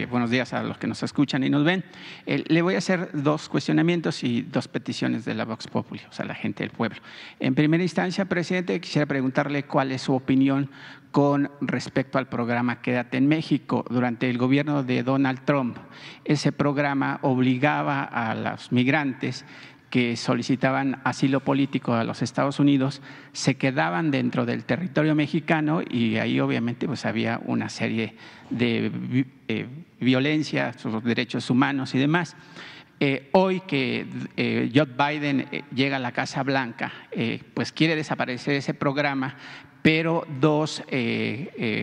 Buenos días a los que nos escuchan y nos ven. Le voy a hacer dos cuestionamientos y dos peticiones de la Vox Populi, o sea, la gente del pueblo. En primera instancia, presidente, quisiera preguntarle cuál es su opinión con respecto al programa Quédate en México. Durante el gobierno de Donald Trump, ese programa obligaba a los migrantes que solicitaban asilo político a los Estados Unidos, se quedaban dentro del territorio mexicano y ahí obviamente pues había una serie de violencia, sus derechos humanos y demás. Hoy que Joe Biden llega a la Casa Blanca, pues quiere desaparecer ese programa, pero dos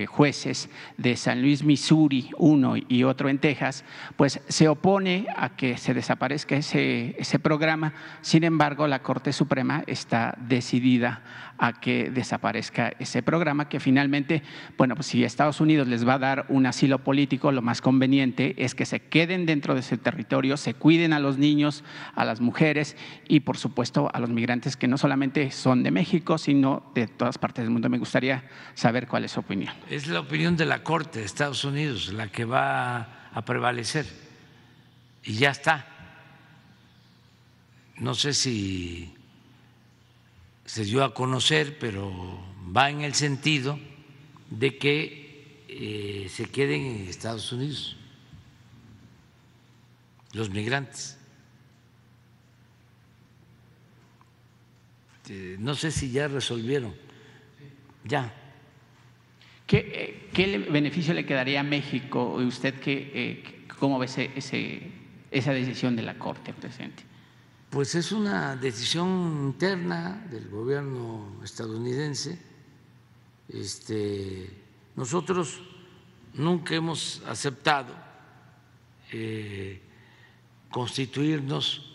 jueces de San Luis, Missouri, uno y otro en Texas, pues se opone a que se desaparezca ese programa. Sin embargo, la Corte Suprema está decidida a que desaparezca ese programa, que finalmente, bueno, pues si Estados Unidos les va a dar un asilo político, lo más conveniente es que se queden dentro de ese territorio, se cuiden a los niños, a las mujeres y, por supuesto, a los migrantes que no solamente son de México, sino de todas partes del mundo. Me gustaría saber cuál es su opinión. Es la opinión de la Corte de Estados Unidos la que va a prevalecer y ya está. No sé si se dio a conocer, pero va en el sentido de que se queden en Estados Unidos los migrantes. No sé si ya resolvieron. Ya. ¿Qué beneficio le quedaría a México? ¿Usted cómo ve esa decisión de la Corte, presidente? Pues es una decisión interna del gobierno estadounidense. Nosotros nunca hemos aceptado constituirnos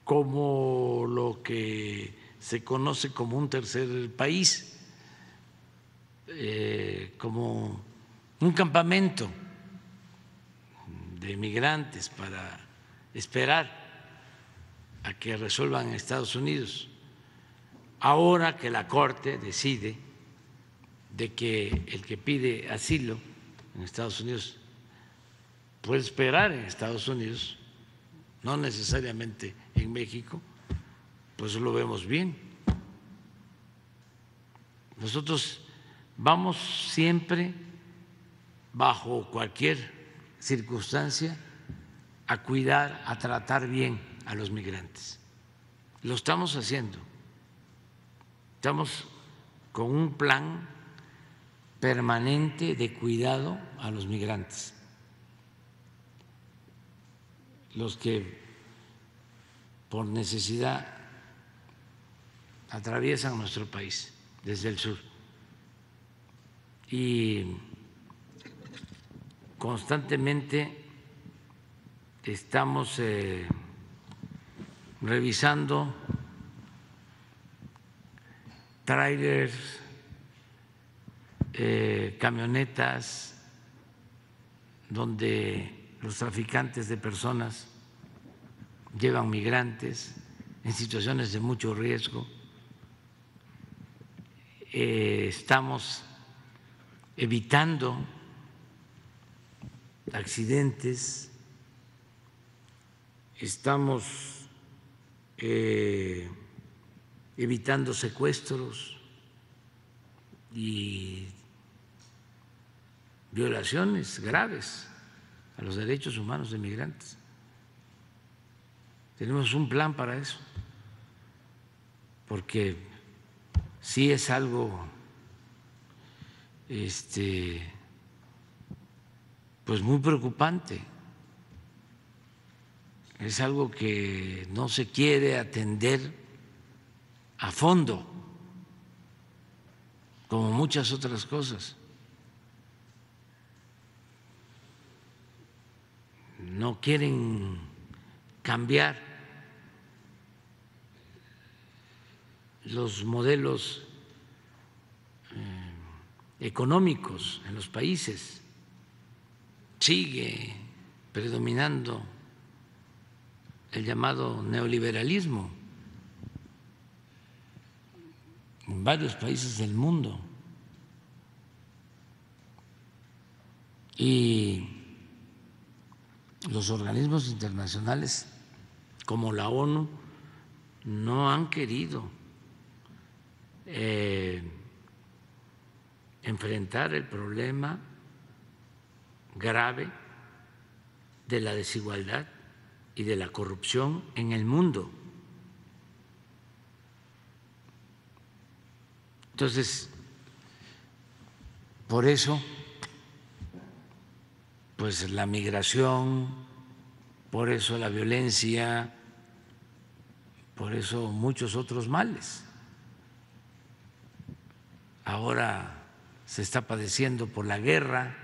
como lo que se conoce como un tercer país, como un campamento de migrantes para esperar a que resuelvan en Estados Unidos. Ahora que la Corte decide de que el que pide asilo en Estados Unidos puede esperar en Estados Unidos, no necesariamente en México, pues lo vemos bien. Nosotros vamos siempre, bajo cualquier circunstancia, a cuidar, a tratar bien a los migrantes. Lo estamos haciendo. Estamos con un plan permanente de cuidado a los migrantes, los que por necesidad atraviesan nuestro país desde el sur. Y constantemente estamos revisando tráilers, camionetas donde los traficantes de personas llevan migrantes en situaciones de mucho riesgo. Estamos evitando accidentes, estamos evitando secuestros y violaciones graves a los derechos humanos de migrantes. Tenemos un plan para eso, porque sí es algo pues muy preocupante. Es algo que no se quiere atender a fondo, como muchas otras cosas. No quieren cambiar los modelos económicos en los países. Sigue predominando el llamado neoliberalismo en varios países del mundo. y los organismos internacionales como la ONU no han querido enfrentar el problema grave de la desigualdad y de la corrupción en el mundo. Entonces, por eso, pues la migración, por eso la violencia, por eso muchos otros males. Ahora se está padeciendo por la guerra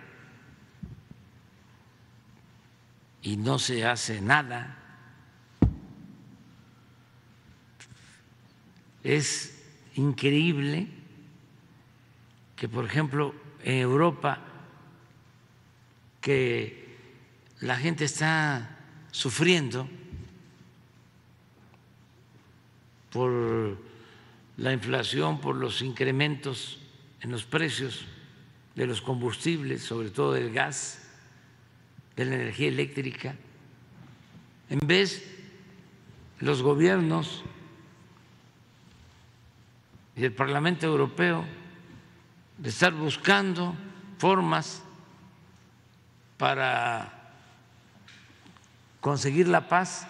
y no se hace nada. Es increíble que, por ejemplo, en Europa, que la gente está sufriendo por la inflación, por los incrementos en los precios de los combustibles, sobre todo del gas, de la energía eléctrica, en vez los gobiernos y el Parlamento Europeo de estar buscando formas para conseguir la paz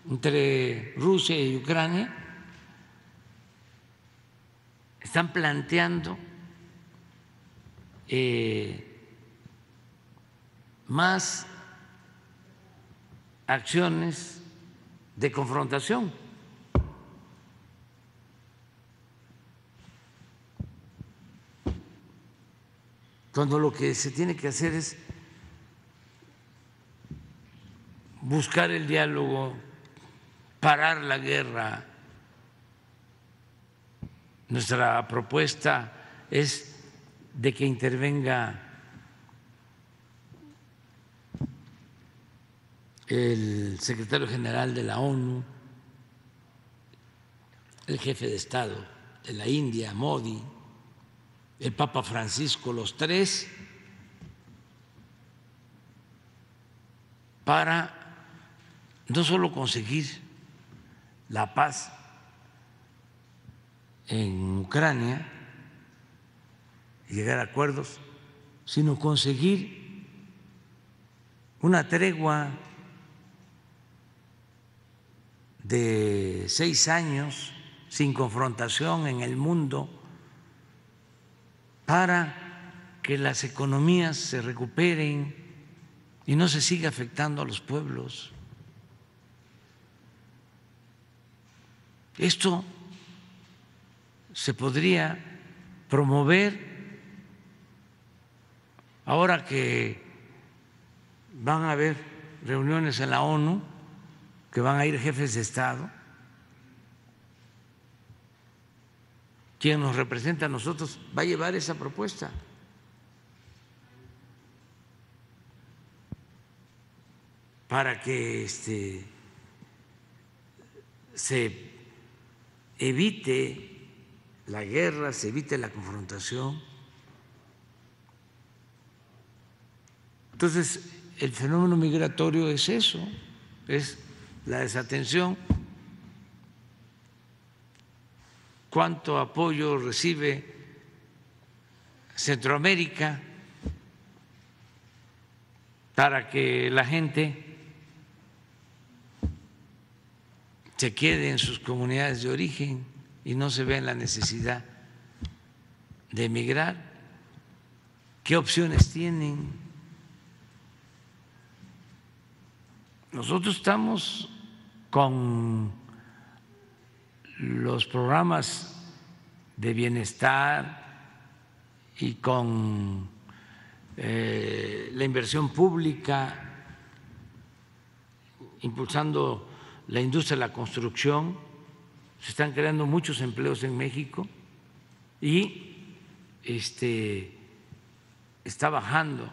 entre Rusia y Ucrania, están planteando más acciones de confrontación. Cuando lo que se tiene que hacer es buscar el diálogo, parar la guerra. Nuestra propuesta es de que intervenga el secretario general de la ONU, el jefe de Estado de la India, Modi, el Papa Francisco, los tres, para no solo conseguir la paz en Ucrania y llegar a acuerdos, sino conseguir una tregua de 6 años sin confrontación en el mundo para que las economías se recuperen y no se siga afectando a los pueblos. Esto se podría promover ahora que van a haber reuniones en la ONU, que van a ir jefes de Estado. Quien nos representa a nosotros va a llevar esa propuesta. Para que se evite la guerra, se evite la confrontación. Entonces, el fenómeno migratorio es eso, es la desatención. ¿Cuánto apoyo recibe Centroamérica para que la gente se quede en sus comunidades de origen y no se vea la necesidad de emigrar? ¿Qué opciones tienen? Nosotros estamos con los programas de bienestar y con la inversión pública, impulsando la industria de la construcción. Se están creando muchos empleos en México y está bajando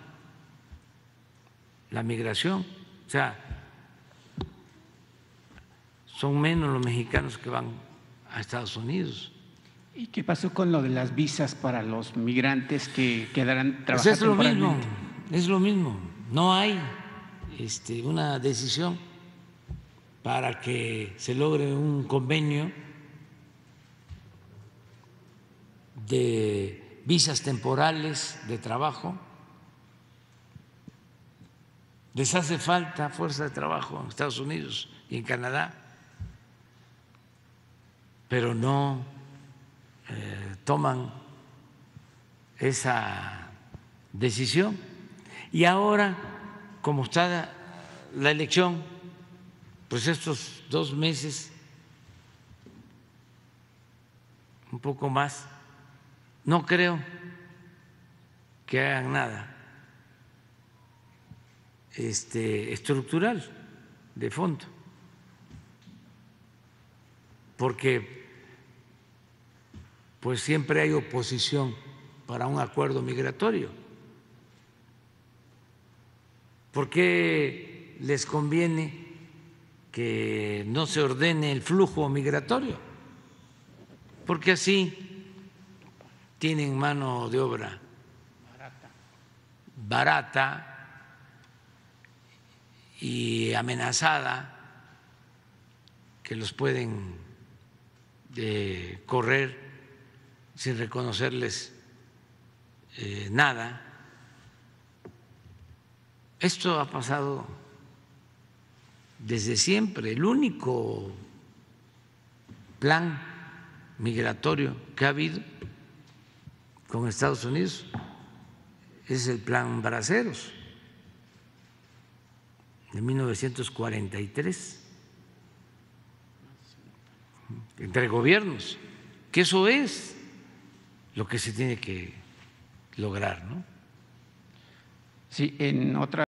la migración. O sea, son menos los mexicanos que van a Estados Unidos. ¿Y qué pasó con lo de las visas para los migrantes que quedarán Pues trabajando es lo mismo, es lo mismo, no hay una decisión para que se logre un convenio de visas temporales de trabajo. Les hace falta fuerza de trabajo en Estados Unidos y en Canadá, pero no toman esa decisión. Y ahora, como está la elección, pues estos 2 meses, un poco más, no creo que hagan nada estructural de fondo, porque pues siempre hay oposición para un acuerdo migratorio. ¿Por qué les conviene que no se ordene el flujo migratorio? Porque así tienen mano de obra barata y amenazada, que los pueden correr sin reconocerles nada. Esto ha pasado desde siempre. El único plan migratorio que ha habido con Estados Unidos es el plan Braceros de 1943, entre gobiernos, que eso es lo que se tiene que lograr, ¿no? Sí, en otra